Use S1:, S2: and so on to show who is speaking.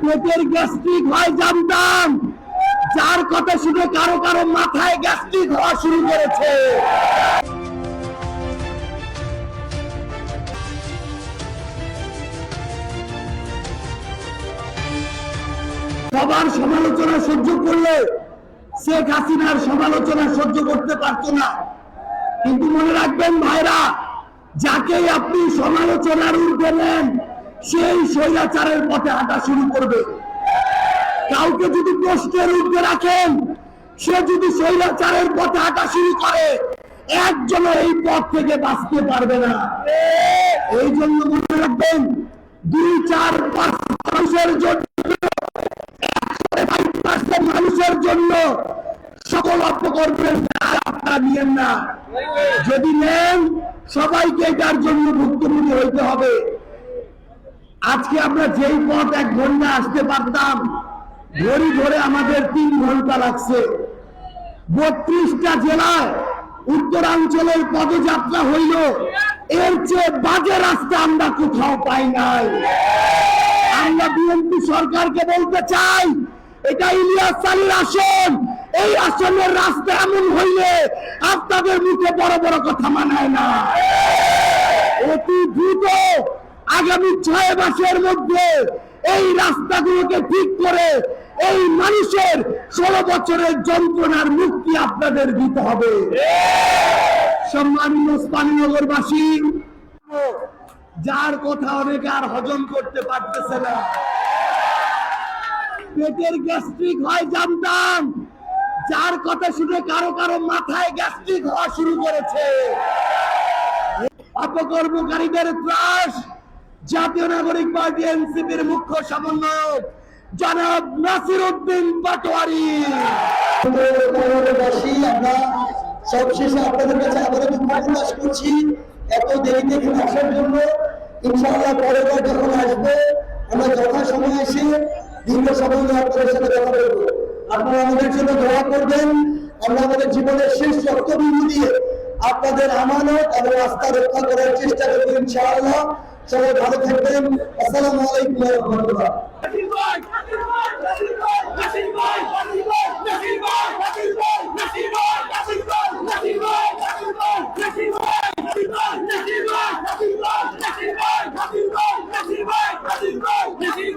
S1: পেটের গ্যাস্ট্রিক হয় জানতাম, যার কথা শুনে কারো কারো মাথায় গ্যাস্ট্রিক হওয়া শুরু করেছে। সবার সমালোচনা সহ্য করলে শেখ হাসিনার সমালোচনা সহ্য করতে পারত না। কিন্তু মনে রাখবেন ভাইরা, যাকেই আপনি সমালোচনার ঊর্ধ্বে নেন সেই স্বৈরাচারের পথে হাঁটা শুরু করবে। কাউকে যদি প্রশ্নের ঊর্ধ্বে রাখেন, সে যদি স্বৈরাচারের পথে হাঁটা শুরু করে, একজন এই পথ থেকে বাঁচতে পারবে না। এই জন্য মনে রাখবেন, 2-4 মানুষের জন্য, মানুষের জন্য সকল অপকর্মের আপনারা নিয়েন না। যদি নেন, সবাইকে এটার জন্য ভুক্তভোগী হইতে হবে। আজকে আমরা যেই পথ 1 ঘন্টা আসতে পারতাম, ঘড়ি ধরে আমাদের 3 ঘন্টা লাগছে। 32টা জেলায় উত্তরাঞ্চলের পদযাত্রা হইল, এর চেয়ে বাজে রাস্তা আমরা কোথাও পাই নাই। আমরা বিএনপি সরকারকে বলতে চাই, এটা ইলিয়াস আলীর আসন, এই আসনের রাস্তা এমন হইলে আপনাদের মুখে বড় বড় কথা মানায় না। অতি দ্রুত আগামী 6 মাসের মধ্যে এই রাস্তাগুলোকে ঠিক করে এই মানুষের 16 বছরের যন্ত্রণার মুক্তি আপনাদের দিতে হবে। সম্মানীয় স্থানীয়নগরবাসী, যার কথা অনেকে আর হজম করতে পারতেছে না, পেটের গ্যাস্ট্রিক হয় জানতাম, যার কথা শুনে কারো কারো মাথায় গ্যাস্ট্রিক হওয়া শুরু করেছে। অপকর্মকারীদের ত্রাস জাতীয় নাগরিক পার্টি এনসিপির মুখ্য সমন্বয়ক জনাব নাসির উদ্দিন পাটোয়ারি।
S2: আমরা সবশেষে আপনাদের কাছে আবারও দুঃখ প্রকাশ করছি এত দেরিতে এখানে আসার জন্য। ইনশাআল্লাহ পরের বার যখন আসবো, আমরা যথাসময়ে এসে দীর্ঘ সময় আপনাদের সাথে দেখা করবো। আপনারা আমাদের জন্য দোয়া করবেন। আমরা আমাদের জীবনের শেষ রক্তবিন্দু দিয়ে আপনাদের আমানত এবং আস্থা রক্ষা করার চেষ্টা করবো ইনশাআল্লাহ। সবাই ভালো থাকবেন। আসসালামু আলাইকুম ওয়া রাহমাতুল্লাহ।
S3: Nasir